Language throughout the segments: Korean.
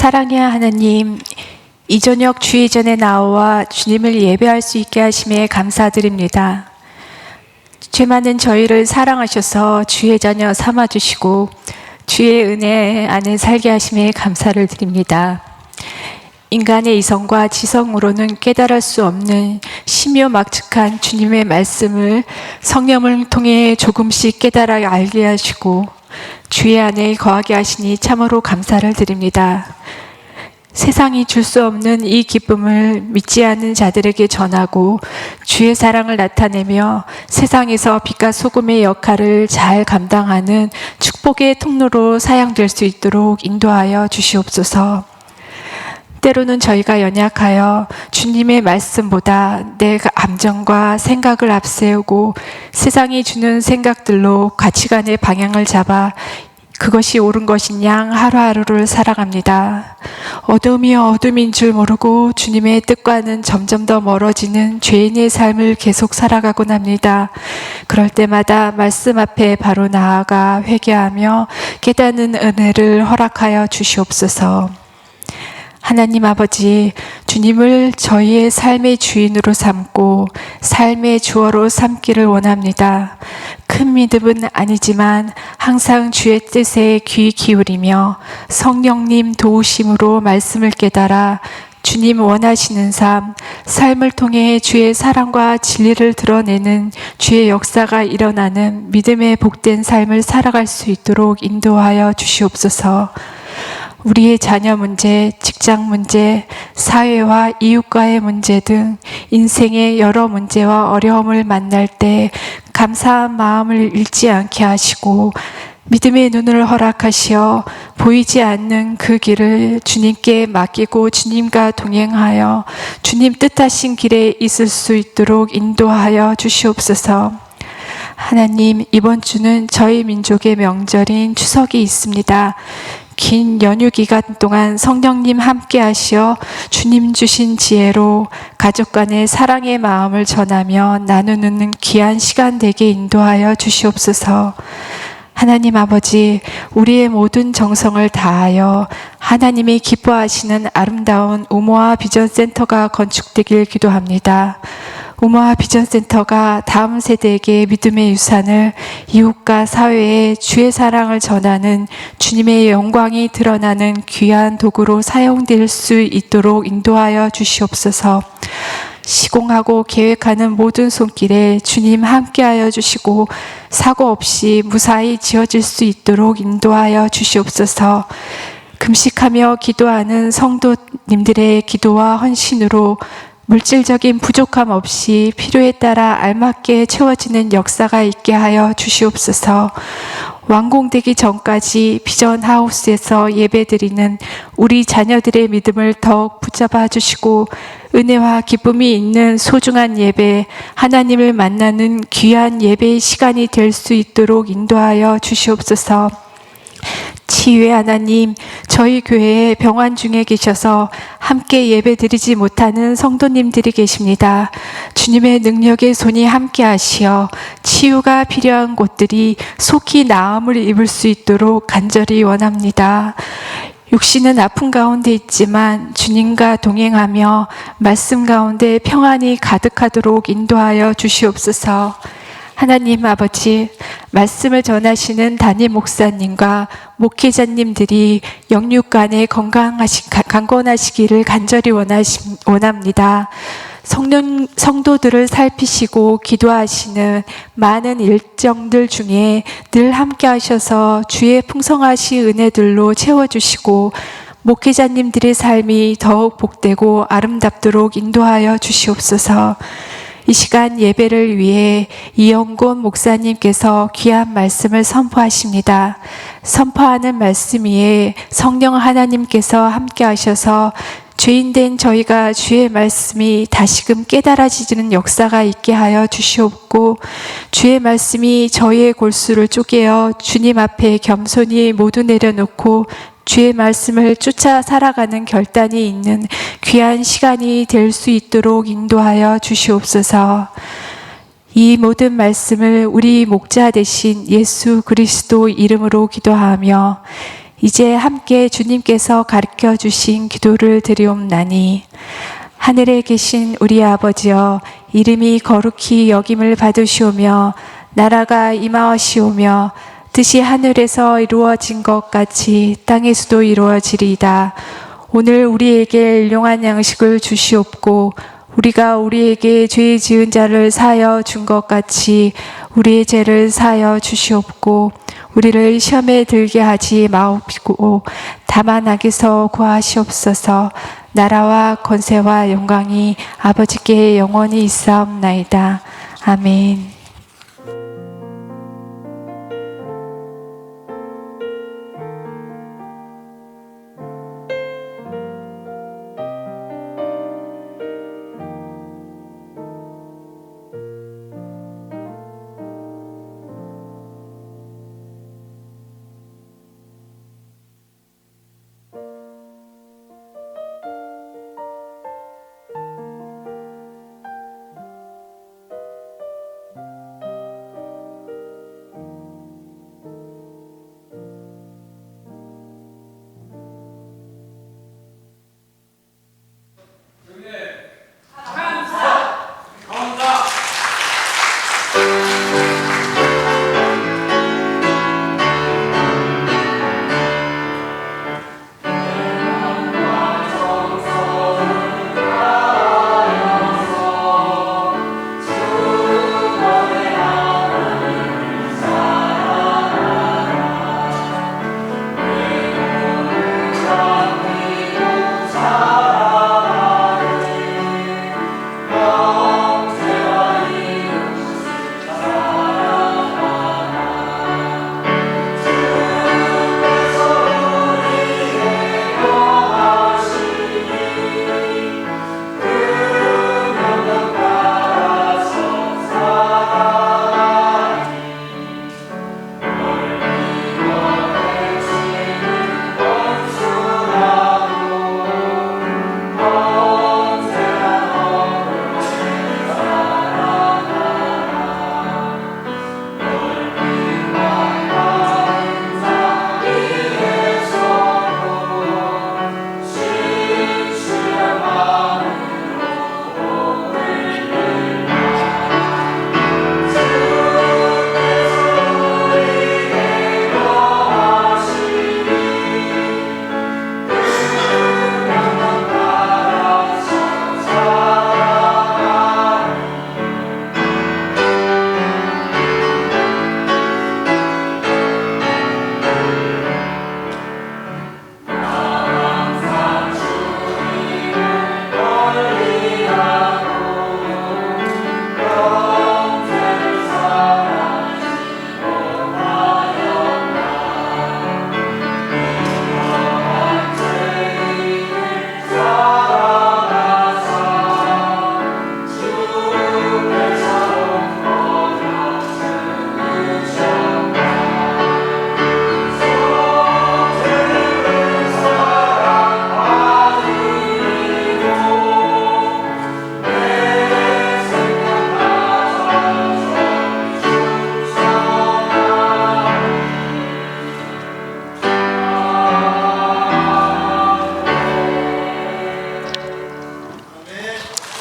사랑의 하나님, 이 저녁 주의 전에 나와 주님을 예배할 수 있게 하심에 감사드립니다. 죄 많은 저희를 사랑하셔서 주의 자녀 삼아주시고 주의 은혜 안에 살게 하심에 감사를 드립니다. 인간의 이성과 지성으로는 깨달을 수 없는 심요막측한 주님의 말씀을 성령을 통해 조금씩 깨달아 알게 하시고 주의 안에 거하게 하시니 참으로 감사를 드립니다. 세상이 줄 수 없는 이 기쁨을 믿지 않는 자들에게 전하고 주의 사랑을 나타내며 세상에서 빛과 소금의 역할을 잘 감당하는 축복의 통로로 사용될 수 있도록 인도하여 주시옵소서. 때로는 저희가 연약하여 주님의 말씀보다 내 감정과 생각을 앞세우고 세상이 주는 생각들로 가치관의 방향을 잡아 그것이 옳은 것인 양 하루하루를 살아갑니다. 어둠이 어둠인 줄 모르고 주님의 뜻과는 점점 더 멀어지는 죄인의 삶을 계속 살아가곤 합니다. 그럴 때마다 말씀 앞에 바로 나아가 회개하며 깨닫는 은혜를 허락하여 주시옵소서. 하나님 아버지, 주님을 저희의 삶의 주인으로 삼고 삶의 주어로 삼기를 원합니다. 큰 믿음은 아니지만 항상 주의 뜻에 귀 기울이며 성령님 도우심으로 말씀을 깨달아 주님 원하시는 삶을 통해 주의 사랑과 진리를 드러내는 주의 역사가 일어나는 믿음의 복된 삶을 살아갈 수 있도록 인도하여 주시옵소서. 우리의 자녀 문제, 직장 문제, 사회와 이웃과의 문제 등 인생의 여러 문제와 어려움을 만날 때 감사한 마음을 잃지 않게 하시고 믿음의 눈을 허락하시어 보이지 않는 그 길을 주님께 맡기고 주님과 동행하여 주님 뜻하신 길에 있을 수 있도록 인도하여 주시옵소서. 하나님, 이번 주는 저희 민족의 명절인 추석이 있습니다. 긴 연휴 기간 동안 성령님 함께 하시어 주님 주신 지혜로 가족 간의 사랑의 마음을 전하며 나누는 귀한 시간 되게 인도하여 주시옵소서. 하나님 아버지, 우리의 모든 정성을 다하여 하나님이 기뻐하시는 아름다운 우모아 비전센터가 건축되길 기도합니다. 우모아 비전센터가 다음 세대에게 믿음의 유산을, 이웃과 사회에 주의 사랑을 전하는 주님의 영광이 드러나는 귀한 도구로 사용될 수 있도록 인도하여 주시옵소서. 시공하고 계획하는 모든 손길에 주님 함께하여 주시고 사고 없이 무사히 지어질 수 있도록 인도하여 주시옵소서. 금식하며 기도하는 성도님들의 기도와 헌신으로 물질적인 부족함 없이 필요에 따라 알맞게 채워지는 역사가 있게 하여 주시옵소서. 완공되기 전까지 비전 하우스에서 예배드리는 우리 자녀들의 믿음을 더욱 붙잡아 주시고 은혜와 기쁨이 있는 소중한 예배, 하나님을 만나는 귀한 예배의 시간이 될 수 있도록 인도하여 주시옵소서. 치유의 하나님, 저희 교회에 병환 중에 계셔서 함께 예배드리지 못하는 성도님들이 계십니다. 주님의 능력의 손이 함께 하시어 치유가 필요한 곳들이 속히 나음을 입을 수 있도록 간절히 원합니다. 육신은 아픈 가운데 있지만 주님과 동행하며 말씀 가운데 평안이 가득하도록 인도하여 주시옵소서. 하나님 아버지, 말씀을 전하시는 담임 목사님과 목회자님들이 영육간에 강건하시기를 간절히 원합니다. 성도들을 살피시고 기도하시는 많은 일정들 중에 늘 함께 하셔서 주의 풍성하신 은혜들로 채워주시고 목회자님들의 삶이 더욱 복되고 아름답도록 인도하여 주시옵소서. 이 시간 예배를 위해 이영곤 목사님께서 귀한 말씀을 선포하십니다. 선포하는 말씀 위에 성령 하나님께서 함께 하셔서 죄인된 저희가 주의 말씀이 다시금 깨달아지는 역사가 있게 하여 주시옵고 주의 말씀이 저희의 골수를 쪼개어 주님 앞에 겸손히 모두 내려놓고 주의 말씀을 쫓아 살아가는 결단이 있는 귀한 시간이 될 수 있도록 인도하여 주시옵소서. 이 모든 말씀을 우리 목자 되신 예수 그리스도 이름으로 기도하며 이제 함께 주님께서 가르쳐 주신 기도를 드리옵나니 하늘에 계신 우리 아버지여, 이름이 거룩히 여김을 받으시오며 나라가 임하시오며 뜻이 하늘에서 이루어진 것 같이 땅에서도 이루어지리이다. 오늘 우리에게 일용할 양식을 주시옵고 우리가 우리에게 죄 지은 자를 사하여 준 것 같이 우리의 죄를 사하여 주시옵고 우리를 시험에 들게 하지 마옵시고 다만 악에서 구하시옵소서. 나라와 권세와 영광이 아버지께 영원히 있사옵나이다. 아멘.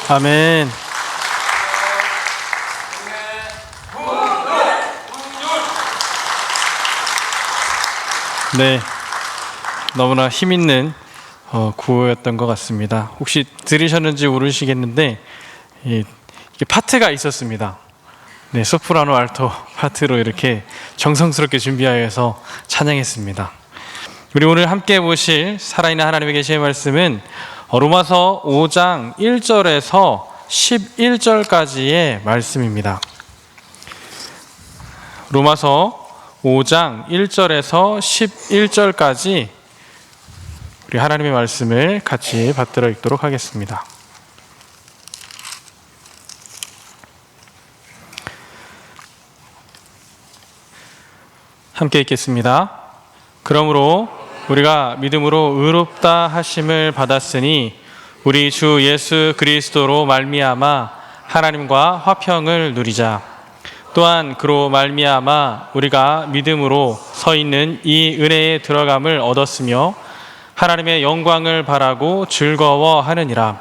아멘. 네, 너무나 힘있는 구호였던 것 같습니다. 혹시 들으셨는지 모르시겠는데 이게 파트가 있었습니다. 네, 소프라노 알토 파트로 이렇게 정성스럽게 준비하여서 찬양했습니다. 우리 오늘 함께 보실 살아있는 하나님의 계시의 말씀은 로마서 5장 1절에서 11절까지의 말씀입니다. 로마서 5장 1절에서 11절까지 우리 하나님의 말씀을 같이 받들어 읽도록 하겠습니다. 함께 읽겠습니다. 그러므로 우리가 믿음으로 의롭다 하심을 받았으니 우리 주 예수 그리스도로 말미암아 하나님과 화평을 누리자. 또한 그로 말미암아 우리가 믿음으로 서 있는 이 은혜에 들어감을 얻었으며 하나님의 영광을 바라고 즐거워하느니라.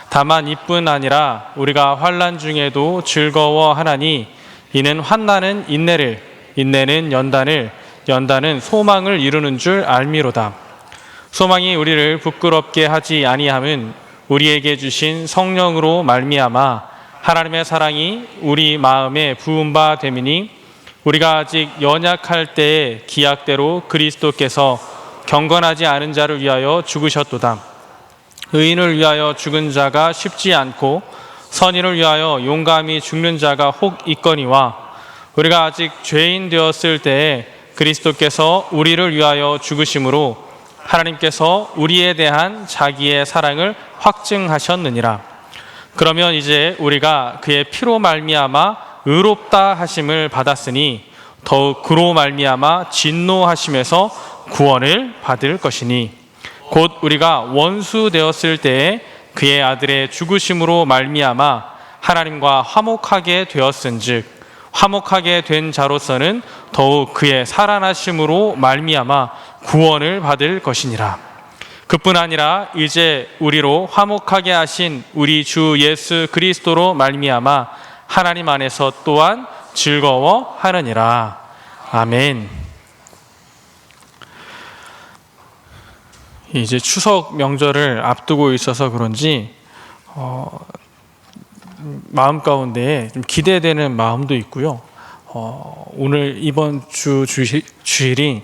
다만 이뿐 아니라 우리가 환난 중에도 즐거워하나니 이는 환난은 인내를, 인내는 연단을, 연단은 소망을 이루는 줄 알미로다. 소망이 우리를 부끄럽게 하지 아니함은 우리에게 주신 성령으로 말미암아 하나님의 사랑이 우리 마음에 부은 바 됨이니 우리가 아직 연약할 때에 기약대로 그리스도께서 경건하지 않은 자를 위하여 죽으셨도다. 의인을 위하여 죽은 자가 쉽지 않고 선인을 위하여 용감히 죽는 자가 혹 있거니와 우리가 아직 죄인 되었을 때에 그리스도께서 우리를 위하여 죽으심으로 하나님께서 우리에 대한 자기의 사랑을 확증하셨느니라. 그러면 이제 우리가 그의 피로 말미암아 의롭다 하심을 받았으니 더욱 그로 말미암아 진노하심에서 구원을 받을 것이니 곧 우리가 원수 되었을 때에 그의 아들의 죽으심으로 말미암아 하나님과 화목하게 되었은즉 화목하게 된 자로서는 더욱 그의 살아나심으로 말미암아 구원을 받을 것이니라. 그뿐 아니라 이제 우리로 화목하게 하신 우리 주 예수 그리스도로 말미암아 하나님 안에서 또한 즐거워하느니라. 아멘. 이제 추석 명절을 앞두고 있어서 그런지 마음 가운데 좀 기대되는 마음도 있고요. 오늘 이번 주일이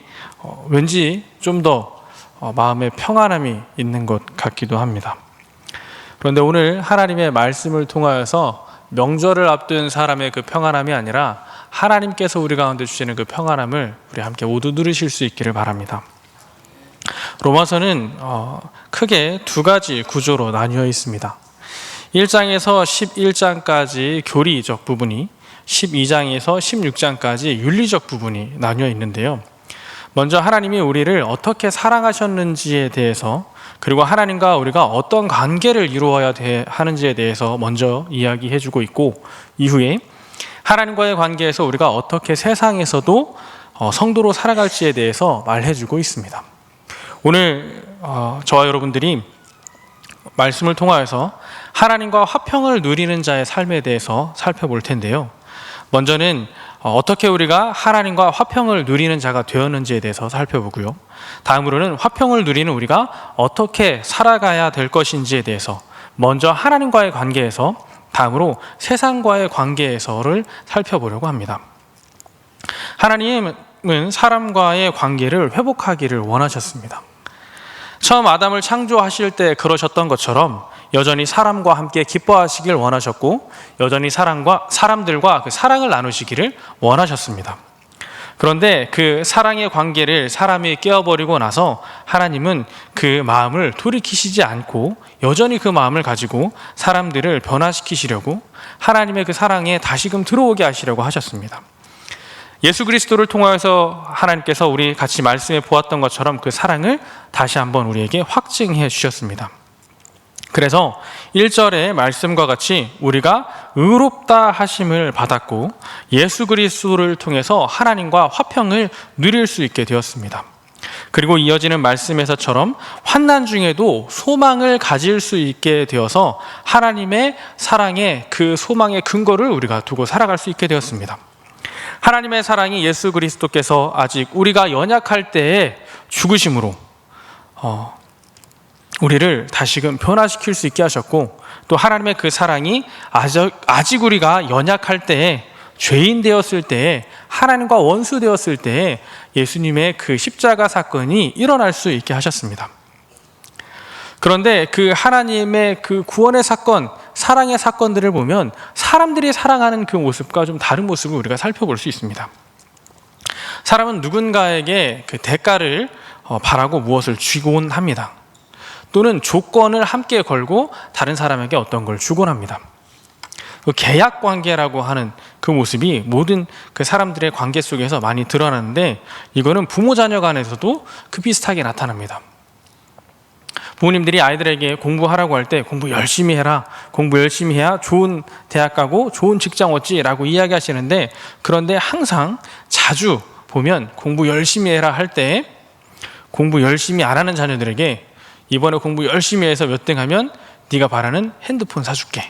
왠지 좀 더 마음에 평안함이 있는 것 같기도 합니다. 그런데 오늘 하나님의 말씀을 통하여서 명절을 앞둔 사람의 그 평안함이 아니라 하나님께서 우리 가운데 주시는 그 평안함을 우리 함께 모두 누리실 수 있기를 바랍니다. 로마서는 크게 두 가지 구조로 나뉘어 있습니다. 1장에서 11장까지 교리적 부분이, 12장에서 16장까지 윤리적 부분이 나뉘어 있는데요. 먼저 하나님이 우리를 어떻게 사랑하셨는지에 대해서, 그리고 하나님과 우리가 어떤 관계를 이루어야 하는지에 대해서 먼저 이야기해 주고 있고, 이후에 하나님과의 관계에서 우리가 어떻게 세상에서도 성도로 살아갈지에 대해서 말해 주고 있습니다. 오늘 저와 여러분들이 말씀을 통하여서 하나님과 화평을 누리는 자의 삶에 대해서 살펴볼 텐데요. 먼저는 어떻게 우리가 하나님과 화평을 누리는 자가 되었는지에 대해서 살펴보고요. 다음으로는 화평을 누리는 우리가 어떻게 살아가야 될 것인지에 대해서, 먼저 하나님과의 관계에서, 다음으로 세상과의 관계에서를 살펴보려고 합니다. 하나님은 사람과의 관계를 회복하기를 원하셨습니다. 처음 아담을 창조하실 때 그러셨던 것처럼 여전히 사람과 함께 기뻐하시길 원하셨고, 여전히 사람들과 그 사랑을 나누시기를 원하셨습니다. 그런데 그 사랑의 관계를 사람이 깨어버리고 나서 하나님은 그 마음을 돌이키시지 않고 여전히 그 마음을 가지고 사람들을 변화시키시려고, 하나님의 그 사랑에 다시금 들어오게 하시려고 하셨습니다. 예수 그리스도를 통하여서 하나님께서 우리 같이 말씀해 보았던 것처럼 그 사랑을 다시 한번 우리에게 확증해 주셨습니다. 그래서 1절의 말씀과 같이 우리가 의롭다 하심을 받았고 예수 그리스도를 통해서 하나님과 화평을 누릴 수 있게 되었습니다. 그리고 이어지는 말씀에서처럼 환난 중에도 소망을 가질 수 있게 되어서 하나님의 사랑의 그 소망의 근거를 우리가 두고 살아갈 수 있게 되었습니다. 하나님의 사랑이 예수 그리스도께서 아직 우리가 연약할 때에 죽으심으로 우리를 다시금 변화시킬 수 있게 하셨고, 또 하나님의 그 사랑이 아직 우리가 연약할 때에, 죄인 되었을 때에, 하나님과 원수 되었을 때에 예수님의 그 십자가 사건이 일어날 수 있게 하셨습니다. 그런데 그 하나님의 그 구원의 사건, 사랑의 사건들을 보면 사람들이 사랑하는 그 모습과 좀 다른 모습을 우리가 살펴볼 수 있습니다. 사람은 누군가에게 그 대가를 바라고 무엇을 주곤 합니다. 또는 조건을 함께 걸고 다른 사람에게 어떤 걸 주곤 합니다. 그 계약 관계라고 하는 그 모습이 모든 그 사람들의 관계 속에서 많이 드러나는데, 이거는 부모 자녀 간에서도 그 비슷하게 나타납니다. 부모님들이 아이들에게 공부하라고 할 때 공부 열심히 해라, 공부 열심히 해야 좋은 대학 가고 좋은 직장 얻지라고 이야기하시는데, 그런데 항상 자주 보면 공부 열심히 해라 할 때 공부 열심히 안 하는 자녀들에게 이번에 공부 열심히 해서 몇 등 하면 네가 바라는 핸드폰 사줄게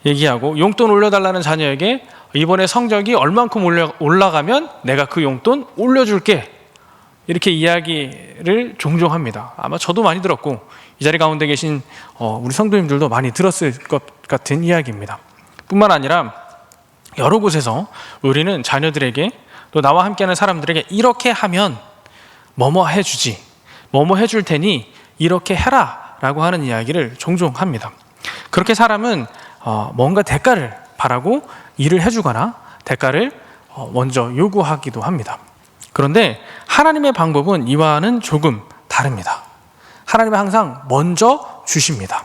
얘기하고, 용돈 올려달라는 자녀에게 이번에 성적이 얼만큼 올라가면 내가 그 용돈 올려줄게, 이렇게 이야기를 종종 합니다. 아마 저도 많이 들었고 이 자리 가운데 계신 우리 성도님들도 많이 들었을 것 같은 이야기입니다. 뿐만 아니라 여러 곳에서 우리는 자녀들에게, 또 나와 함께하는 사람들에게 이렇게 하면 뭐뭐 해주지, 뭐뭐 해줄 테니 이렇게 해라 라고 하는 이야기를 종종 합니다. 그렇게 사람은 뭔가 대가를 바라고 일을 해주거나 대가를 먼저 요구하기도 합니다. 그런데 하나님의 방법은 이와는 조금 다릅니다. 하나님은 항상 먼저 주십니다.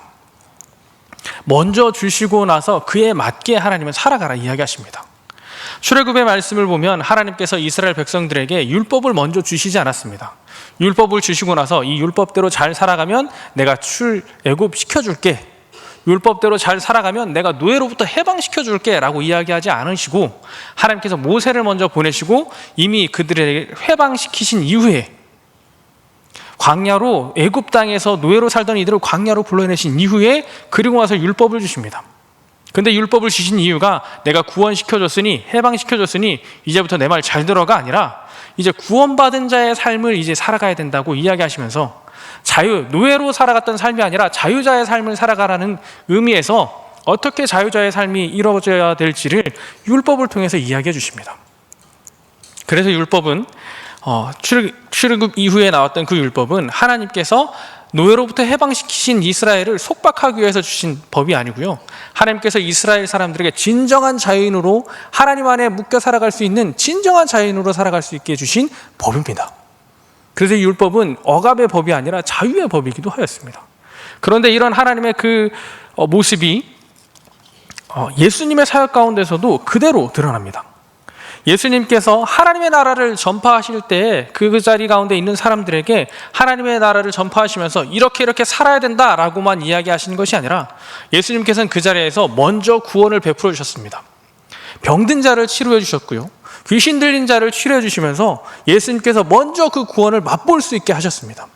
먼저 주시고 나서 그에 맞게 하나님은 살아가라 이야기하십니다. 출애굽의 말씀을 보면 하나님께서 이스라엘 백성들에게 율법을 먼저 주시지 않았습니다. 율법을 주시고 나서 이 율법대로 잘 살아가면 내가 출애굽 시켜줄게, 율법대로 잘 살아가면 내가 노예로부터 해방시켜줄게 라고 이야기하지 않으시고, 하나님께서 모세를 먼저 보내시고 이미 그들에게 해방시키신 이후에, 광야로 애굽 땅에서 노예로 살던 이들을 광야로 불러내신 이후에 그리고 와서 율법을 주십니다. 근데 율법을 주신 이유가 내가 구원시켜줬으니, 해방시켜줬으니 이제부터 내 말 잘 들어가 아니라 이제 구원받은 자의 삶을 이제 살아가야 된다고 이야기하시면서, 노예로 살아갔던 삶이 아니라 자유자의 삶을 살아가라는 의미에서 어떻게 자유자의 삶이 이루어져야 될지를 율법을 통해서 이야기해 주십니다. 그래서 율법은 출애굽 이후에 나왔던 그 율법은 하나님께서 노예로부터 해방시키신 이스라엘을 속박하기 위해서 주신 법이 아니고요, 하나님께서 이스라엘 사람들에게 진정한 자유인으로 하나님 안에 묶여 살아갈 수 있는 진정한 자유인으로 살아갈 수 있게 해주신 법입니다. 그래서 이 율법은 억압의 법이 아니라 자유의 법이기도 하였습니다. 그런데 이런 하나님의 그 모습이 예수님의 사역 가운데서도 그대로 드러납니다. 예수님께서 하나님의 나라를 전파하실 때 그 자리 가운데 있는 사람들에게 하나님의 나라를 전파하시면서 이렇게 살아야 된다라고만 이야기하시는 것이 아니라, 예수님께서는 그 자리에서 먼저 구원을 베풀어 주셨습니다. 병든 자를 치료해 주셨고요, 귀신 들린 자를 치료해 주시면서 예수님께서 먼저 그 구원을 맛볼 수 있게 하셨습니다.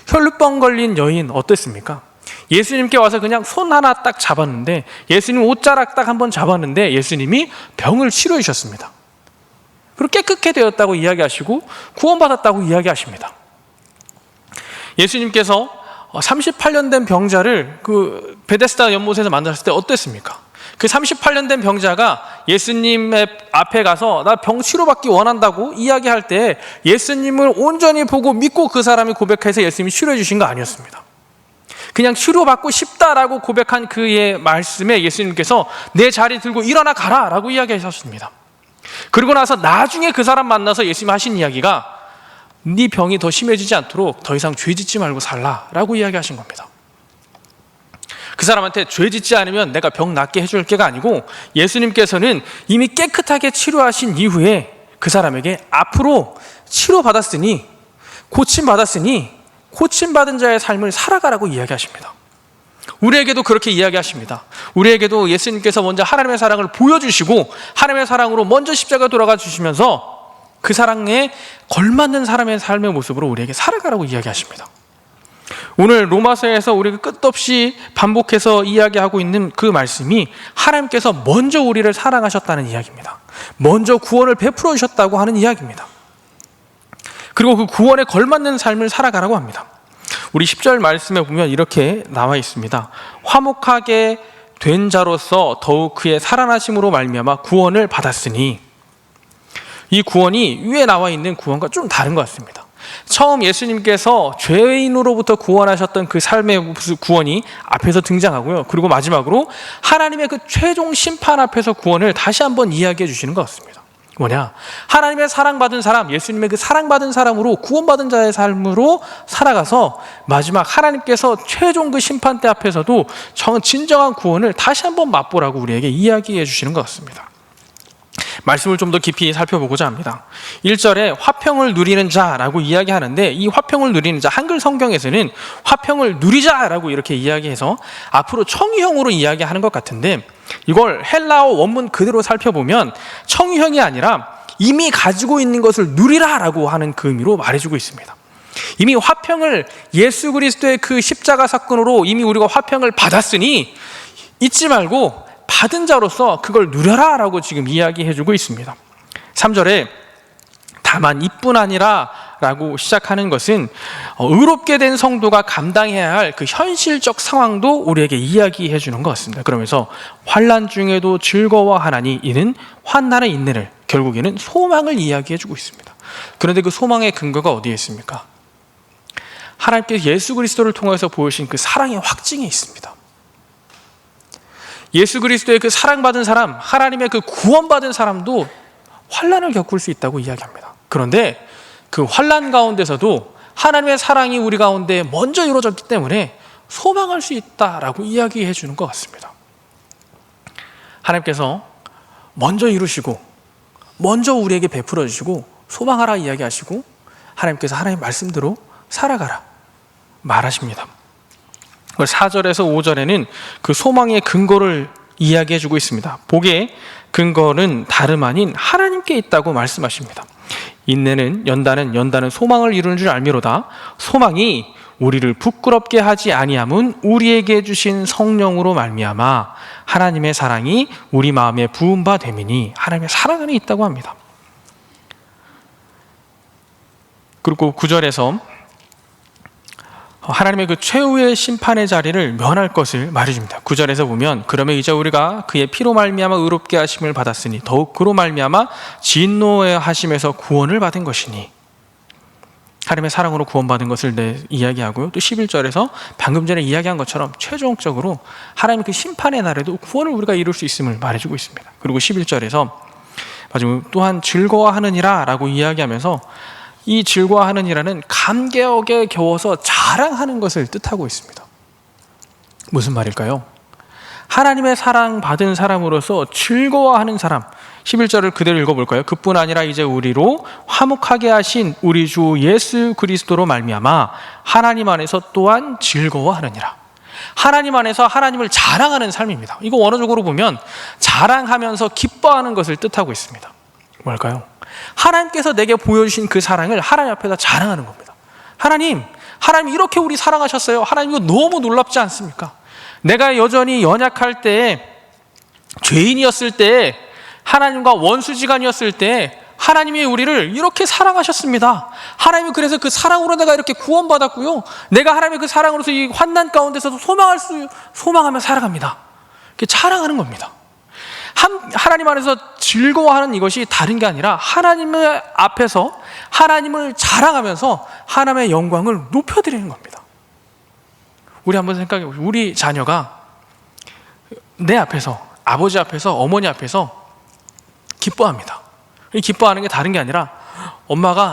혈루병 걸린 여인 어땠습니까? 예수님께 와서 그냥 손 하나 딱 잡았는데, 예수님 옷자락 딱 한번 잡았는데 예수님이 병을 치료해 주셨습니다. 그리고 깨끗게 되었다고 이야기하시고 구원받았다고 이야기하십니다. 예수님께서 38년 된 병자를 그 베데스다 연못에서 만났을 때 어땠습니까? 그 38년 된 병자가 예수님의 앞에 가서 나 병 치료받기 원한다고 이야기할 때 예수님을 온전히 보고 믿고 그 사람이 고백해서 예수님이 치료해 주신 거 아니었습니다. 그냥 치료받고 싶다라고 고백한 그의 말씀에 예수님께서 내 자리 들고 일어나 가라 라고 이야기하셨습니다. 그리고 나서 나중에 그 사람 만나서 예수님이 하신 이야기가 네 병이 더 심해지지 않도록 더 이상 죄 짓지 말고 살라 라고 이야기하신 겁니다. 그 사람한테 죄 짓지 않으면 내가 병 낫게 해줄 게가 아니고, 예수님께서는 이미 깨끗하게 치료하신 이후에 그 사람에게 앞으로 치료받았으니, 고침받았으니 고침받은 자의 삶을 살아가라고 이야기하십니다. 우리에게도 그렇게 이야기하십니다. 우리에게도 예수님께서 먼저 하나님의 사랑을 보여주시고 하나님의 사랑으로 먼저 십자가 돌아가 주시면서 그 사랑에 걸맞는 사람의 삶의 모습으로 우리에게 살아가라고 이야기하십니다. 오늘 로마서에서 우리가 끝없이 반복해서 이야기하고 있는 그 말씀이 하나님께서 먼저 우리를 사랑하셨다는 이야기입니다. 먼저 구원을 베풀어 주셨다고 하는 이야기입니다. 그리고 그 구원에 걸맞는 삶을 살아가라고 합니다. 우리 10절 말씀에 보면 이렇게 나와 있습니다. 화목하게 된 자로서 더욱 그의 살아나심으로 말미암아 구원을 받았으니, 이 구원이 위에 나와 있는 구원과 좀 다른 것 같습니다. 처음 예수님께서 죄인으로부터 구원하셨던 그 삶의 구원이 앞에서 등장하고요, 그리고 마지막으로 하나님의 그 최종 심판 앞에서 구원을 다시 한번 이야기해 주시는 것 같습니다. 뭐냐? 하나님의 사랑받은 사람, 예수님의 그 사랑받은 사람으로 구원받은 자의 삶으로 살아가서 마지막 하나님께서 최종 그 심판대 앞에서도 진정한 구원을 다시 한번 맛보라고 우리에게 이야기해 주시는 것 같습니다. 말씀을 좀 더 깊이 살펴보고자 합니다. 1절에 화평을 누리는 자라고 이야기하는데, 이 화평을 누리는 자, 한글 성경에서는 화평을 누리자라고 이렇게 이야기해서 앞으로 청유형으로 이야기하는 것 같은데, 이걸 헬라어 원문 그대로 살펴보면 청유형이 아니라 이미 가지고 있는 것을 누리라라고 하는 그 의미로 말해주고 있습니다. 이미 화평을, 예수 그리스도의 그 십자가 사건으로 이미 우리가 화평을 받았으니 잊지 말고 받은 자로서 그걸 누려라 라고 지금 이야기해주고 있습니다. 3절에 다만 이뿐 아니라 라고 시작하는 것은 의롭게 된 성도가 감당해야 할 그 현실적 상황도 우리에게 이야기해 주는 것 같습니다. 그러면서 환난 중에도 즐거워하나니 이는 환난의 인내를, 결국에는 소망을 이야기해 주고 있습니다. 그런데 그 소망의 근거가 어디에 있습니까? 하나님께서 예수 그리스도를 통해서 보여주신 그 사랑의 확증이 있습니다. 예수 그리스도의 그 사랑받은 사람, 하나님의 그 구원받은 사람도 환난을 겪을 수 있다고 이야기합니다. 그런데 그 환난 가운데서도 하나님의 사랑이 우리 가운데 먼저 이루어졌기 때문에 소망할 수 있다라고 이야기해 주는 것 같습니다. 하나님께서 먼저 이루시고 먼저 우리에게 베풀어 주시고 소망하라 이야기하시고, 하나님께서 하나님의 말씀대로 살아가라 말하십니다. 4절에서 5절에는 그 소망의 근거를 이야기해 주고 있습니다. 복의 근거는 다름 아닌 하나님께 있다고 말씀하십니다. 인내는 연단은 소망을 이루는 줄 알미로다. 소망이 우리를 부끄럽게 하지 아니함은 우리에게 주신 성령으로 말미암아 하나님의 사랑이 우리 마음에 부은 바 됨이니, 하나님의 사랑 안에 있다고 합니다. 그리고 9절에서 하나님의 그 최후의 심판의 자리를 면할 것을 말해줍니다. 9절에서 보면 그러면 이제 우리가 그의 피로 말미암아 의롭게 하심을 받았으니 더욱 그로 말미암아 진노하심에서 구원을 받은 것이니, 하나님의 사랑으로 구원받은 것을 이야기하고요. 또 11절에서 방금 전에 이야기한 것처럼 최종적으로 하나님의 그 심판의 날에도 구원을 우리가 이룰 수 있음을 말해주고 있습니다. 그리고 11절에서 마지막 또한 즐거워하느니라 라고 이야기하면서 이 즐거워하느니라는 감개역에 겨워서 자랑하는 것을 뜻하고 있습니다. 무슨 말일까요? 하나님의 사랑 받은 사람으로서 즐거워하는 사람. 11절을 그대로 읽어볼까요? 그뿐 아니라 이제 우리로 화목하게 하신 우리 주 예수 그리스도로 말미암아 하나님 안에서 또한 즐거워하느니라. 하나님 안에서 하나님을 자랑하는 삶입니다. 이거 원어적으로 보면 자랑하면서 기뻐하는 것을 뜻하고 있습니다. 뭘까요? 하나님께서 내게 보여주신 그 사랑을 하나님 앞에다 자랑하는 겁니다. 하나님 이렇게 우리 사랑하셨어요. 하나님 이거 너무 놀랍지 않습니까? 내가 여전히 연약할 때, 죄인이었을 때, 하나님과 원수지간이었을 때 하나님이 우리를 이렇게 사랑하셨습니다. 하나님이 그래서 그 사랑으로 내가 이렇게 구원받았고요, 내가 하나님의 그 사랑으로서 이 환난 가운데서도 소망하며 살아갑니다. 이렇게 자랑하는 겁니다. 하나님 안에서 즐거워하는 이것이 다른 게 아니라 하나님의 앞에서 하나님을 자랑하면서 하나님의 영광을 높여드리는 겁니다. 우리 한번 생각해 보시죠. 우리 자녀가 내 앞에서, 아버지 앞에서, 어머니 앞에서 기뻐합니다. 기뻐하는 게 다른 게 아니라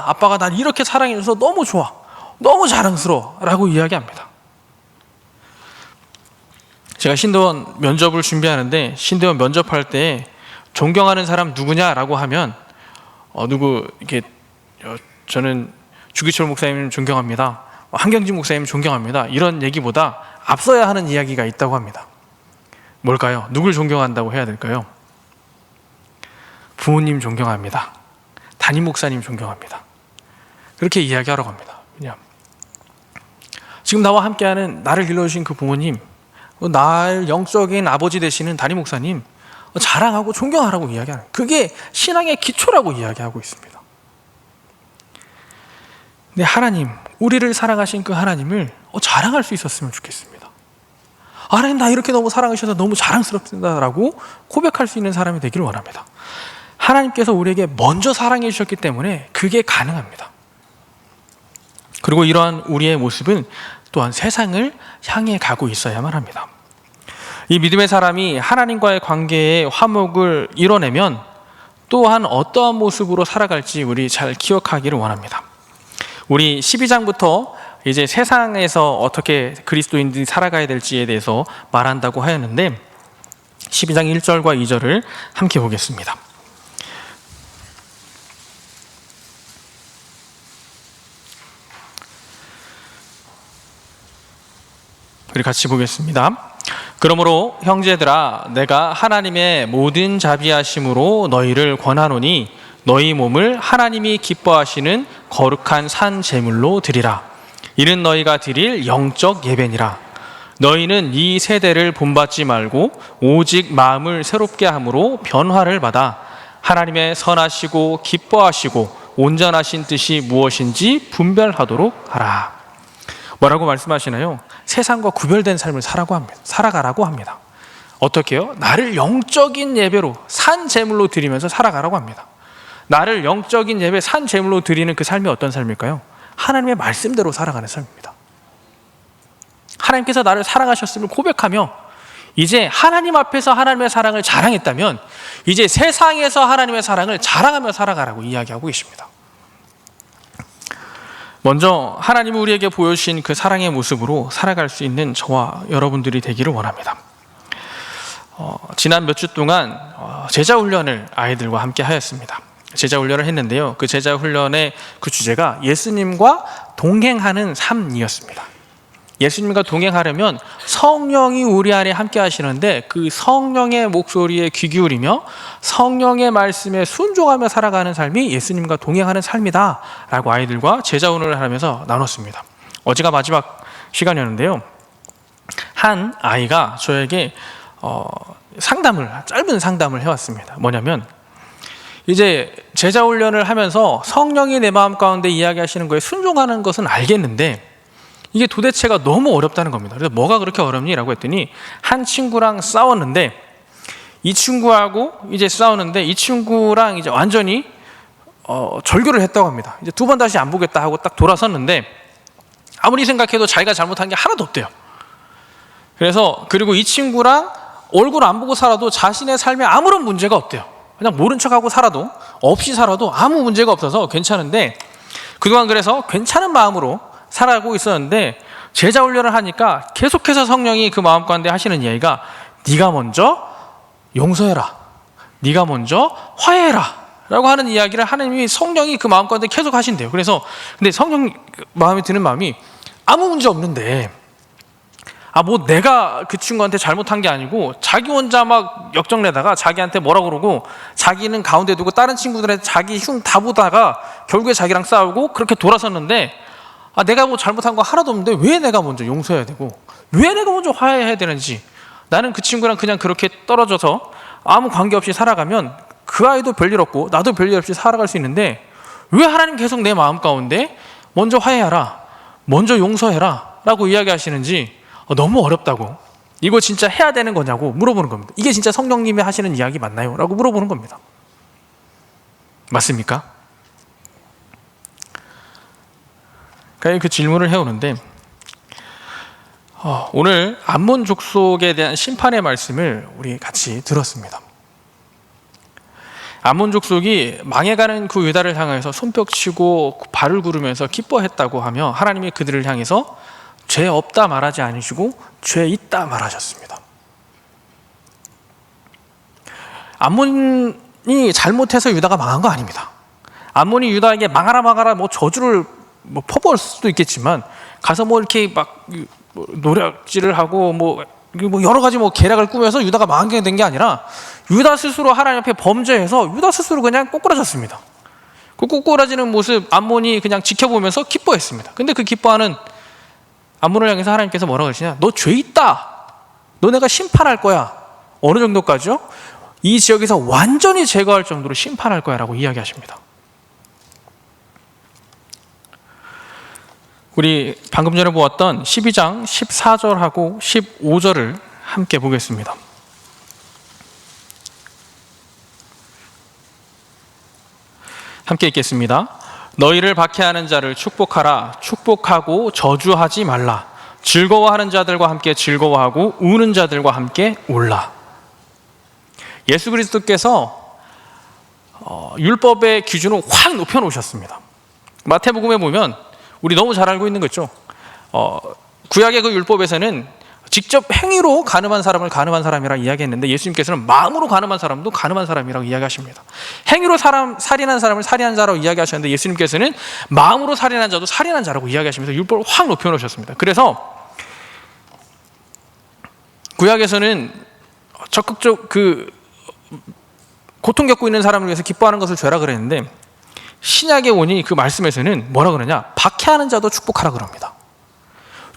아빠가 난 이렇게 사랑해줘서 너무 좋아, 너무 자랑스러워 라고 이야기합니다. 제가 신대원 면접을 준비하는데, 신대원 면접할 때 존경하는 사람 누구냐라고 하면 저는 주기철 목사님 존경합니다, 한경진 목사님 존경합니다, 이런 얘기보다 앞서야 하는 이야기가 있다고 합니다. 뭘까요? 누굴 존경한다고 해야 될까요? 부모님 존경합니다, 담임 목사님 존경합니다, 그렇게 이야기하러 갑니다. 왜냐? 지금 나와 함께하는, 나를 길러주신 그 부모님, 나의 영적인 아버지 되시는 담임 목사님 자랑하고 존경하라고 이야기하는, 그게 신앙의 기초라고 이야기하고 있습니다. 근데 하나님, 우리를 사랑하신 그 하나님을 자랑할 수 있었으면 좋겠습니다. 하나님 나 이렇게 너무 사랑하셔서 너무 자랑스럽다라고 고백할 수 있는 사람이 되기를 원합니다. 하나님께서 우리에게 먼저 사랑해 주셨기 때문에 그게 가능합니다. 그리고 이러한 우리의 모습은 또한 세상을 향해 가고 있어야만 합니다. 이 믿음의 사람이 하나님과의 관계에 화목을 이뤄내면 또한 어떠한 모습으로 살아갈지 우리 잘 기억하기를 원합니다. 우리 12장부터 이제 세상에서 어떻게 그리스도인들이 살아가야 될지에 대해서 말한다고 하였는데, 12장 1절과 2절을 함께 보겠습니다. 우리 같이 보겠습니다. 그러므로 형제들아, 내가 하나님의 모든 자비하심으로 너희를 권하노니 너희 몸을 하나님이 기뻐하시는 거룩한 산 제물로 드리라. 이는 너희가 드릴 영적 예배니라. 너희는 이 세대를 본받지 말고 오직 마음을 새롭게 함으로 변화를 받아 하나님의 선하시고 기뻐하시고 온전하신 뜻이 무엇인지 분별하도록 하라. 뭐라고 말씀하시나요? 세상과 구별된 삶을 살아가라고 합니다. 어떻게요? 나를 영적인 예배로 산 제물로 드리면서 살아가라고 합니다. 나를 영적인 예배 산 제물로 드리는 그 삶이 어떤 삶일까요? 하나님의 말씀대로 살아가는 삶입니다. 하나님께서 나를 사랑하셨음을 고백하며 이제 하나님 앞에서 하나님의 사랑을 자랑했다면 이제 세상에서 하나님의 사랑을 자랑하며 살아가라고 이야기하고 계십니다. 먼저 하나님이 우리에게 보여주신 그 사랑의 모습으로 살아갈 수 있는 저와 여러분들이 되기를 원합니다. 지난 몇 주 동안 제자 훈련을 아이들과 함께 하였습니다. 제자 훈련을 했는데요. 그 제자 훈련의 그 주제가 예수님과 동행하는 삶이었습니다. 예수님과 동행하려면 성령이 우리 안에 함께 하시는데 그 성령의 목소리에 귀 기울이며 성령의 말씀에 순종하며 살아가는 삶이 예수님과 동행하는 삶이다 라고 아이들과 제자 훈련을 하면서 나눴습니다. 어제가 마지막 시간이었는데요. 한 아이가 저에게 짧은 상담을 해왔습니다. 뭐냐면 이제 제자 훈련을 하면서 성령이 내 마음 가운데 이야기하시는 거에 순종하는 것은 알겠는데 이게 도대체가 너무 어렵다는 겁니다. 그래서 뭐가 그렇게 어렵니? 라고 했더니 한 친구랑 싸웠는데 이 친구하고 이제 싸우는데 이 친구랑 이제 완전히 절교를 했다고 합니다. 이제 두 번 다시 안 보겠다 하고 딱 돌아섰는데 아무리 생각해도 자기가 잘못한 게 하나도 없대요. 그리고 이 친구랑 얼굴 안 보고 살아도 자신의 삶에 아무런 문제가 없대요. 그냥 모른 척하고 살아도 없이 살아도 아무 문제가 없어서 괜찮은데 그동안 그래서 괜찮은 마음으로 살아가고 있었는데 제자 훈련을 하니까 계속해서 성령이 그 마음 가운데 하시는 이야기가 네가 먼저 용서해라, 네가 먼저 화해해라 라고 하는 이야기를 하나님이 성령이 그 마음 가운데 계속 하신대요. 그래서 근데 성령 마음에 드는 마음이 아무 문제 없는데 뭐 내가 그 친구한테 잘못한 게 아니고 자기 혼자 막 역정내다가 자기한테 뭐라 그러고 자기는 가운데 두고 다른 친구들한테 자기 흉 다 보다가 결국에 자기랑 싸우고 그렇게 돌아섰는데 내가 뭐 잘못한 거 하나도 없는데 왜 내가 먼저 용서해야 되고 왜 내가 먼저 화해해야 되는지 나는 그 친구랑 그냥 그렇게 떨어져서 아무 관계없이 살아가면 그 아이도 별일 없고 나도 별일 없이 살아갈 수 있는데 왜 하나님 계속 내 마음 가운데 먼저 화해하라, 먼저 용서해라 라고 이야기하시는지 너무 어렵다고 이거 진짜 해야 되는 거냐고 물어보는 겁니다. 이게 진짜 성령님이 하시는 이야기 맞나요? 라고 물어보는 겁니다. 맞습니까? 그 질문을 해오는데 오늘 암몬 족속에 대한 심판의 말씀을 우리 같이 들었습니다. 암몬 족속이 망해가는 그 유다를 향해서 손뼉치고 발을 구르면서 기뻐했다고 하며 하나님이 그들을 향해서 죄 없다 말하지 않으시고 죄 있다 말하셨습니다. 암몬이 잘못해서 유다가 망한 거 아닙니다. 암몬이 유다에게 망하라 뭐 저주를 퍼부을 수도 있겠지만 가서 이렇게 막 노략질을 하고 뭐 여러 가지 계략을 꾸며서 유다가 망하게 된 게 아니라 유다 스스로 하나님 앞에 범죄해서 유다 스스로 그냥 꼬꾸라졌습니다. 그 꼬꾸라지는 모습 암몬이 그냥 지켜보면서 기뻐했습니다. 근데 그 기뻐하는 암몬을 향해서 하나님께서 뭐라고 하시냐? 너 죄 있다. 너 내가 심판할 거야. 어느 정도까지요? 이 지역에서 완전히 제거할 정도로 심판할 거야 라고 이야기하십니다. 우리 방금 전에 보았던 12장 14절하고 15절을 함께 보겠습니다. 함께 읽겠습니다. 너희를 박해하는 자를 축복하라. 축복하고 저주하지 말라. 즐거워하는 자들과 함께 즐거워하고 우는 자들과 함께 울라. 예수 그리스도께서 율법의 기준을 확 높여놓으셨습니다. 마태복음에 보면 우리 너무 잘 알고 있는 거 있죠. 구약의 그 율법에서는 직접 행위로 가늠한 사람을 가늠한 사람이라 이야기했는데 예수님께서는 마음으로 가늠한 사람도 가늠한 사람이라고 이야기하십니다. 행위로 살인한 사람을 살인한 자라고 이야기하셨는데 예수님께서는 마음으로 살인한 자도 살인한 자라고 이야기하시면서 율법을 확 높여놓으셨습니다. 그래서 구약에서는 적극적 고통 겪고 있는 사람을 위해서 기뻐하는 것을 죄라 그랬는데, 신약에 오니 그 말씀에서는 뭐라 그러냐? 박해하는 자도 축복하라 그럽니다.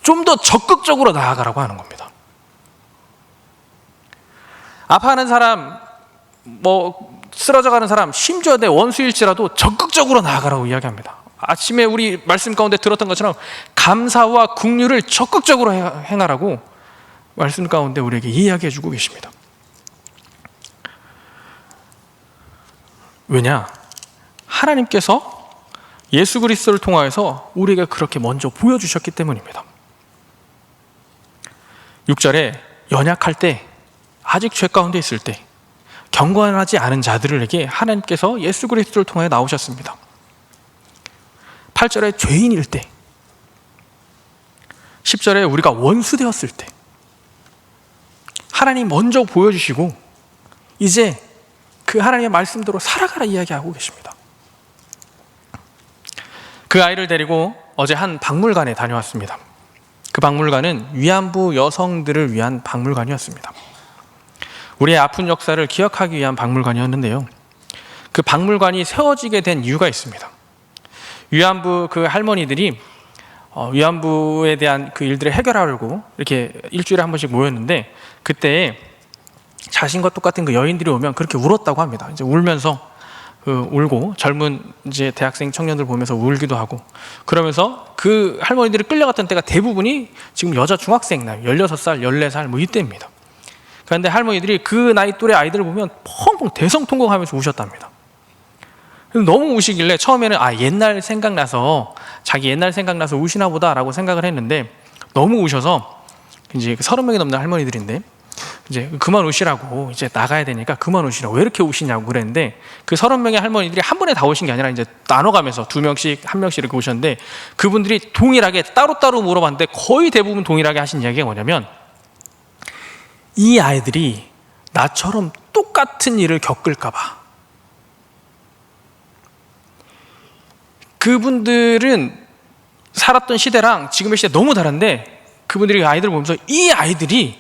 좀 더 적극적으로 나아가라고 하는 겁니다. 아파하는 사람, 쓰러져가는 사람, 심지어 내 원수일지라도 적극적으로 나아가라고 이야기합니다. 아침에 우리 말씀 가운데 들었던 것처럼 감사와 긍휼을 적극적으로 행하라고 말씀 가운데 우리에게 이야기해 주고 계십니다. 왜냐? 하나님께서 예수 그리스도를 통하여서 우리에게 그렇게 먼저 보여주셨기 때문입니다. 6절에 연약할 때, 아직 죄 가운데 있을 때, 경건하지 않은 자들에게 하나님께서 예수 그리스도를 통하여 나오셨습니다. 8절에 죄인일 때, 10절에 우리가 원수 되었을 때 하나님 먼저 보여주시고 이제 그 하나님의 말씀대로 살아가라 이야기하고 계십니다. 그 아이를 데리고 어제 한 박물관에 다녀왔습니다. 그 박물관은 위안부 여성들을 위한 박물관이었습니다. 우리의 아픈 역사를 기억하기 위한 박물관이었는데요, 그 박물관이 세워지게 된 이유가 있습니다. 위안부 그 할머니들이 위안부에 대한 그 일들을 해결하려고 이렇게 일주일에 한 번씩 모였는데, 그때 자신과 똑같은 그 여인들이 오면 그렇게 울었다고 합니다. 이제 울면서 울고, 젊은 이제 대학생 청년들 보면서 울기도 하고, 그러면서 그 할머니들이 끌려갔던 때가 대부분이 지금 여자 중학생 나이 16살, 14살 뭐 이때입니다. 그런데 할머니들이 그 나이 또래 아이들을 보면 펑펑 대성통곡하면서 우셨답니다. 너무 우시길래 처음에는 옛날 생각나서, 자기 옛날 생각나서 우시나 보다라고 생각을 했는데, 너무 우셔서 이제 30명이 넘는 할머니들인데 이제 그만 우시라고, 이제 나가야 되니까 그만 우시라고, 왜 이렇게 우시냐고 그랬는데, 그 30명의 할머니들이 한 번에 다 오신 게 아니라 이제 나눠가면서 2명씩 1명씩 이렇게 오셨는데, 그분들이 동일하게 따로따로 물어봤는데 거의 대부분 동일하게 하신 이야기가 뭐냐면, 이 아이들이 나처럼 똑같은 일을 겪을까 봐, 그분들은 살았던 시대랑 지금의 시대 너무 다른데, 그분들이 아이들을 보면서 이 아이들이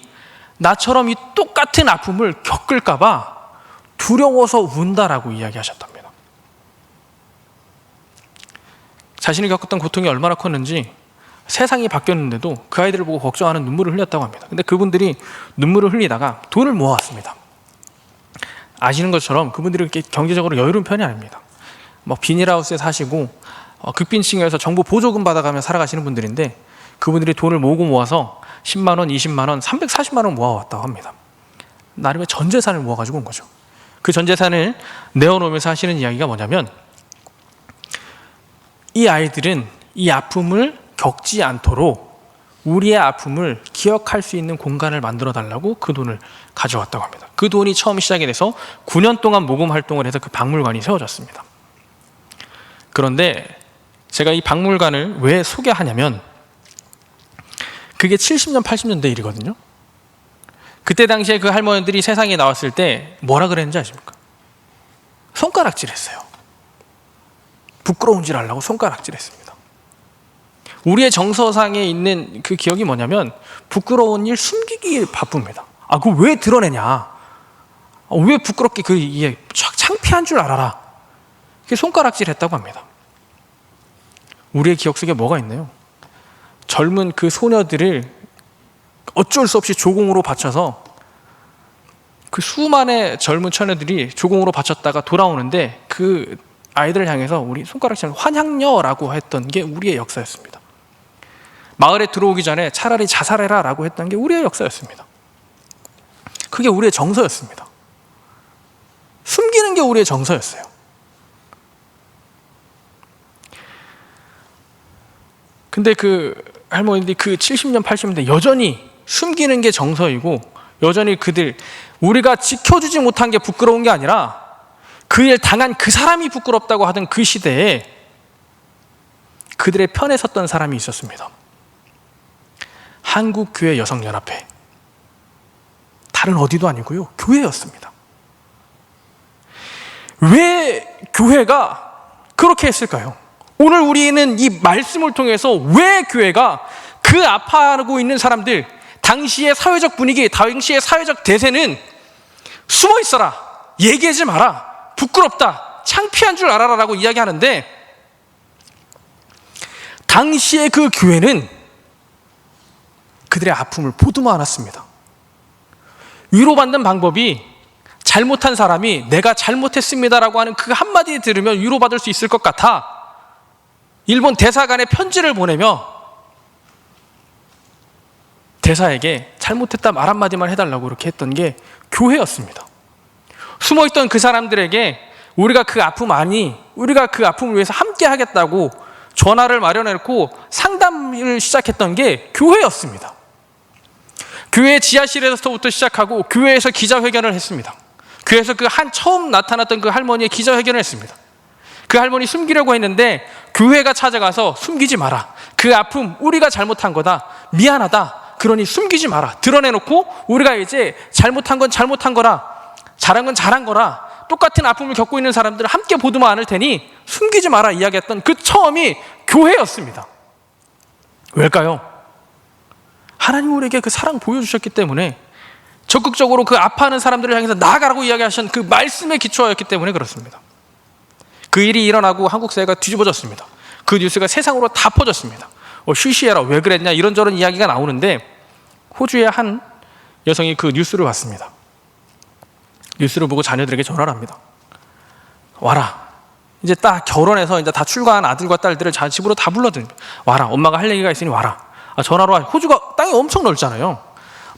나처럼 이 똑같은 아픔을 겪을까 봐 두려워서 운다라고 이야기하셨답니다. 자신이 겪었던 고통이 얼마나 컸는지, 세상이 바뀌었는데도 그 아이들을 보고 걱정하는 눈물을 흘렸다고 합니다. 근데 그분들이 눈물을 흘리다가 돈을 모아왔습니다. 아시는 것처럼 그분들이 이렇게 경제적으로 여유로운 편이 아닙니다. 비닐하우스에 사시고 극빈층에서 정부 보조금 받아가며 살아가시는 분들인데, 그분들이 돈을 모아서 10만 원, 20만 원, 340만 원 모아왔다고 합니다. 나름의 전 재산을 모아가지고 온 거죠. 그 전 재산을 내어놓으면서 하시는 이야기가 뭐냐면, 이 아이들은 이 아픔을 겪지 않도록 우리의 아픔을 기억할 수 있는 공간을 만들어 달라고 그 돈을 가져왔다고 합니다. 그 돈이 처음 시작이 돼서 9년 동안 모금 활동을 해서 그 박물관이 세워졌습니다. 그런데 제가 이 박물관을 왜 소개하냐면, 그게 70년, 80년대 일이거든요. 그때 당시에 그 할머니들이 세상에 나왔을 때 뭐라 그랬는지 아십니까? 손가락질 했어요. 부끄러운 질 하려고 손가락질 했습니다. 우리의 정서상에 있는 그 기억이 뭐냐면, 부끄러운 일 숨기기 바쁩니다. 그거 왜 드러내냐? 왜 부끄럽게 이게 창피한 줄 알아라. 그게 손가락질 했다고 합니다. 우리의 기억 속에 뭐가 있나요? 젊은 그 소녀들을 어쩔 수 없이 조공으로 바쳐서, 그 수많은 젊은 처녀들이 조공으로 바쳤다가 돌아오는데 그 아이들을 향해서 우리 손가락질 환향녀라고 했던 게 우리의 역사였습니다. 마을에 들어오기 전에 차라리 자살해라 라고 했던 게 우리의 역사였습니다. 그게 우리의 정서였습니다. 숨기는 게 우리의 정서였어요. 근데 그 할머니들이 그 70년, 80년대 여전히 숨기는 게 정서이고, 여전히 우리가 지켜주지 못한 게 부끄러운 게 아니라 그 일 당한 그 사람이 부끄럽다고 하던 그 시대에 그들의 편에 섰던 사람이 있었습니다. 한국교회 여성연합회. 다른 어디도 아니고요, 교회였습니다. 왜 교회가 그렇게 했을까요? 오늘 우리는 이 말씀을 통해서 왜 교회가 그 아파하고 있는 사람들, 당시의 사회적 분위기, 당시의 사회적 대세는 숨어 있어라, 얘기하지 마라, 부끄럽다, 창피한 줄 알아라 라고 이야기하는데, 당시의 그 교회는 그들의 아픔을 보듬어 안았습니다. 위로받는 방법이 잘못한 사람이 내가 잘못했습니다라고 하는 그 한마디 들으면 위로받을 수 있을 것 같아 일본 대사관에 편지를 보내며 대사에게 잘못했다 말 한마디만 해달라고 이렇게 했던 게 교회였습니다. 숨어있던 그 사람들에게 우리가 그 아픔을 위해서 함께 하겠다고 전화를 마련해놓고 상담을 시작했던 게 교회였습니다. 교회 지하실에서부터 시작하고 교회에서 기자회견을 했습니다. 교회에서 처음 나타났던 그 할머니의 기자회견을 했습니다. 그 할머니 숨기려고 했는데 교회가 찾아가서 숨기지 마라. 그 아픔 우리가 잘못한 거다. 미안하다. 그러니 숨기지 마라. 드러내놓고 우리가 이제 잘못한 건 잘못한 거라. 잘한 건 잘한 거라. 똑같은 아픔을 겪고 있는 사람들을 함께 보듬어 안을 테니 숨기지 마라 이야기했던 그 처음이 교회였습니다. 왜일까요? 하나님 우리에게 그 사랑 보여주셨기 때문에 적극적으로 그 아파하는 사람들을 향해서 나아가라고 이야기하신 그 말씀에 기초하였기 때문에 그렇습니다. 그 일이 일어나고 한국 사회가 뒤집어졌습니다. 그 뉴스가 세상으로 다 퍼졌습니다. 쉬쉬해라, 왜 그랬냐 이런저런 이야기가 나오는데 호주의 한 여성이 그 뉴스를 봤습니다. 뉴스를 보고 자녀들에게 전화를 합니다. 와라. 이제 딱 결혼해서 이제 다 출가한 아들과 딸들을 집으로 다 불러드립니다. 와라. 엄마가 할 얘기가 있으니 와라. 전화로 호주가 땅이 엄청 넓잖아요.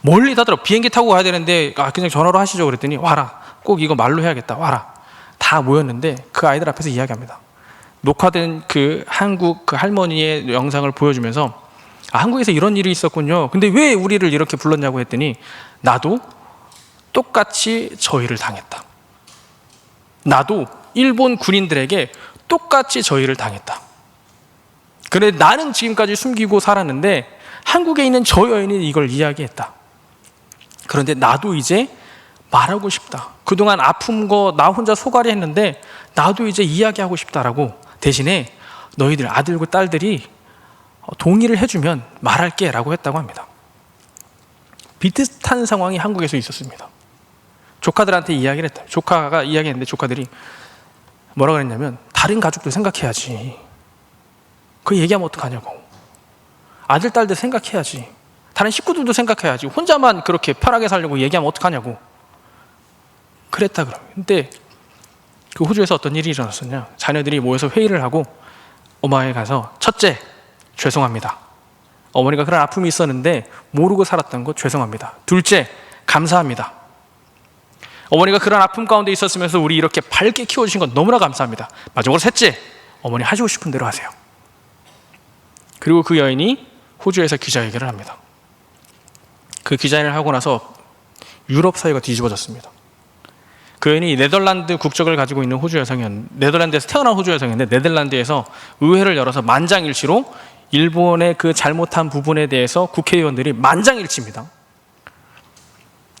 멀리 다들어 비행기 타고 가야 되는데 그냥 전화로 하시죠 그랬더니 와라. 꼭 이거 말로 해야겠다. 와라. 다 모였는데 그 아이들 앞에서 이야기합니다. 녹화된 그 한국 그 할머니의 영상을 보여주면서 한국에서 이런 일이 있었군요. 근데 왜 우리를 이렇게 불렀냐고 했더니 나도 똑같이 저희를 당했다. 나도 일본 군인들에게 똑같이 저희를 당했다. 그래 나는 지금까지 숨기고 살았는데 한국에 있는 저 여인이 이걸 이야기했다. 그런데 나도 이제 말하고 싶다. 그동안 아픈 거 나 혼자 소갈이 했는데 나도 이제 이야기하고 싶다라고 대신에 너희들 아들과 딸들이 동의를 해주면 말할게 라고 했다고 합니다. 비슷한 상황이 한국에서 있었습니다. 조카들한테 이야기를 했다. 조카가 이야기했는데 조카들이 뭐라 그랬냐면 다른 가족들 생각해야지. 그 얘기하면 어떡하냐고. 아들, 딸들 생각해야지. 다른 식구들도 생각해야지. 혼자만 그렇게 편하게 살려고 얘기하면 어떡하냐고. 그랬다 그러면. 근데 그 호주에서 어떤 일이 일어났었냐. 자녀들이 모여서 회의를 하고 엄마에 가서 첫째, 죄송합니다. 어머니가 그런 아픔이 있었는데 모르고 살았던 거 죄송합니다. 둘째, 감사합니다. 어머니가 그런 아픔 가운데 있었으면서 우리 이렇게 밝게 키워주신 건 너무나 감사합니다. 마지막으로 셋째, 어머니 하시고 싶은 대로 하세요. 그리고 그 여인이 호주에서 기자회견을 합니다. 그 기자회견을 하고 나서 유럽 사회가 뒤집어졌습니다. 그 여인이 네덜란드 국적을 가지고 있는 호주 여성이었는데, 네덜란드에서 태어난 호주 여성이었는데 네덜란드에서 의회를 열어서 만장일치로 일본의 그 잘못한 부분에 대해서 국회의원들이 만장일치입니다.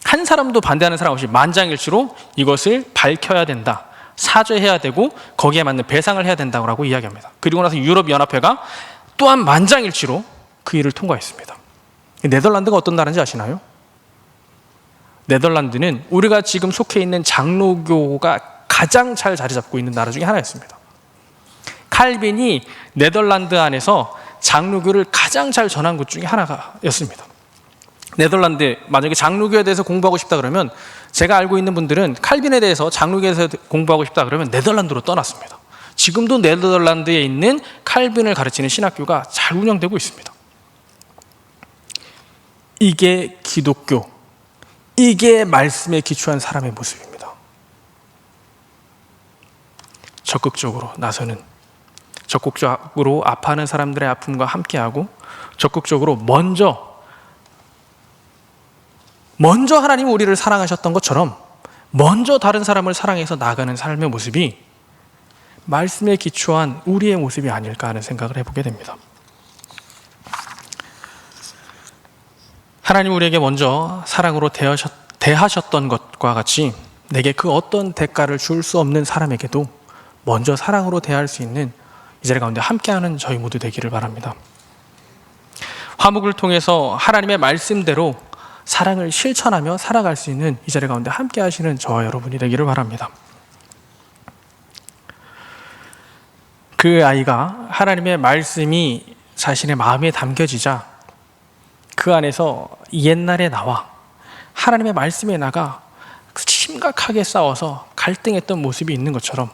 한 사람도 반대하는 사람 없이 만장일치로 이것을 밝혀야 된다. 사죄해야 되고 거기에 맞는 배상을 해야 된다고 이야기합니다. 그리고 나서 유럽연합회가 또한 만장일치로 그 일을 통과했습니다. 네덜란드가 어떤 나라인지 아시나요? 네덜란드는 우리가 지금 속해 있는 장로교가 가장 잘 자리 잡고 있는 나라 중에 하나였습니다. 칼빈이 네덜란드 안에서 장로교를 가장 잘 전한 곳 중에 하나였습니다. 네덜란드 만약에 장로교에 대해서 공부하고 싶다 그러면 제가 알고 있는 분들은 칼빈에 대해서 장로교에 대해서 공부하고 싶다 그러면 네덜란드로 떠났습니다. 지금도 네덜란드에 있는 칼빈을 가르치는 신학교가 잘 운영되고 있습니다. 이게 기독교, 이게 말씀에 기초한 사람의 모습입니다. 적극적으로 나서는, 적극적으로 아파하는 사람들의 아픔과 함께하고 적극적으로 먼저 하나님 우리를 사랑하셨던 것처럼 먼저 다른 사람을 사랑해서 나아가는 삶의 모습이 말씀에 기초한 우리의 모습이 아닐까 하는 생각을 해보게 됩니다. 하나님 우리에게 먼저 사랑으로 대하셨던 것과 같이 내게 그 어떤 대가를 줄 수 없는 사람에게도 먼저 사랑으로 대할 수 있는 이 자리 가운데 함께하는 저희 모두 되기를 바랍니다. 화목을 통해서 하나님의 말씀대로 사랑을 실천하며 살아갈 수 있는 이 자리 가운데 함께 하시는 저와 여러분이 되기를 바랍니다. 그 아이가 하나님의 말씀이 자신의 마음에 담겨지자 그 안에서 옛날의 나와 하나님의 말씀에 나가 심각하게 싸워서 갈등했던 모습이 있는 것처럼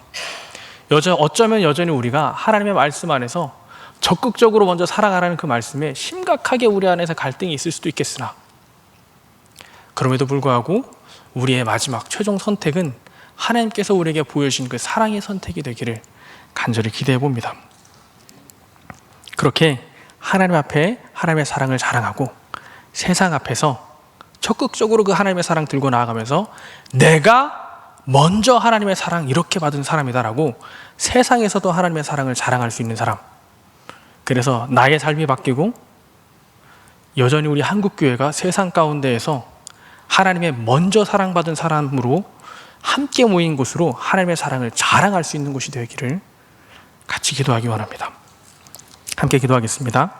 어쩌면 여전히 우리가 하나님의 말씀 안에서 적극적으로 먼저 살아가라는 그 말씀에 심각하게 우리 안에서 갈등이 있을 수도 있겠으나 그럼에도 불구하고 우리의 마지막 최종 선택은 하나님께서 우리에게 보여주신 그 사랑의 선택이 되기를 간절히 기대해 봅니다. 그렇게 하나님 앞에 하나님의 사랑을 자랑하고 세상 앞에서 적극적으로 그 하나님의 사랑 들고 나아가면서 내가 먼저 하나님의 사랑 이렇게 받은 사람이다라고 세상에서도 하나님의 사랑을 자랑할 수 있는 사람, 그래서 나의 삶이 바뀌고 여전히 우리 한국교회가 세상 가운데에서 하나님의 먼저 사랑받은 사람으로 함께 모인 곳으로 하나님의 사랑을 자랑할 수 있는 곳이 되기를 같이 기도하기 원합니다. 함께 기도하겠습니다.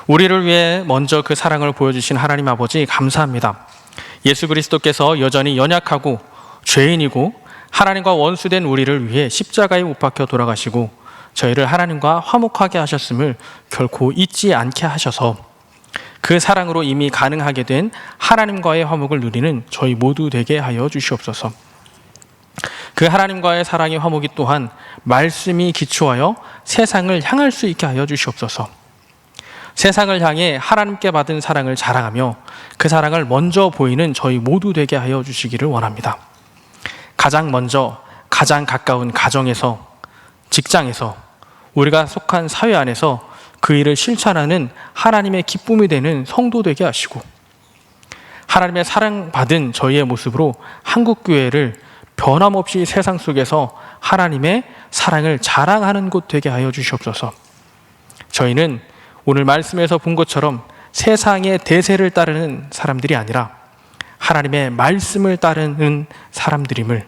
우리를 위해 먼저 그 사랑을 보여주신 하나님 아버지 감사합니다. 예수 그리스도께서 여전히 연약하고 죄인이고 하나님과 원수된 우리를 위해 십자가에 못 박혀 돌아가시고 저희를 하나님과 화목하게 하셨음을 결코 잊지 않게 하셔서 그 사랑으로 이미 가능하게 된 하나님과의 화목을 누리는 저희 모두 되게 하여 주시옵소서. 그 하나님과의 사랑의 화목이 또한 말씀이 기초하여 세상을 향할 수 있게 하여 주시옵소서. 세상을 향해 하나님께 받은 사랑을 자랑하며 그 사랑을 먼저 보이는 저희 모두 되게 하여 주시기를 원합니다. 가장 먼저 가장 가까운 가정에서, 직장에서, 우리가 속한 사회 안에서 그 일을 실천하는 하나님의 기쁨이 되는 성도 되게 하시고 하나님의 사랑받은 저희의 모습으로 한국교회를 변함없이 세상 속에서 하나님의 사랑을 자랑하는 곳 되게 하여 주시옵소서. 저희는 오늘 말씀에서 본 것처럼 세상의 대세를 따르는 사람들이 아니라 하나님의 말씀을 따르는 사람들임을,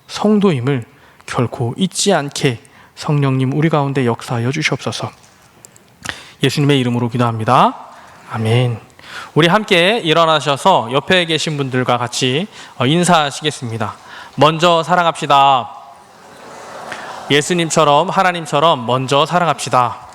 성도임을 결코 잊지 않게 성령님 우리 가운데 역사하여 주시옵소서. 예수님의 이름으로 기도합니다. 아멘. 우리 함께 일어나셔서 옆에 계신 분들과 같이 인사하시겠습니다. 먼저 사랑합시다. 예수님처럼 하나님처럼 먼저 사랑합시다.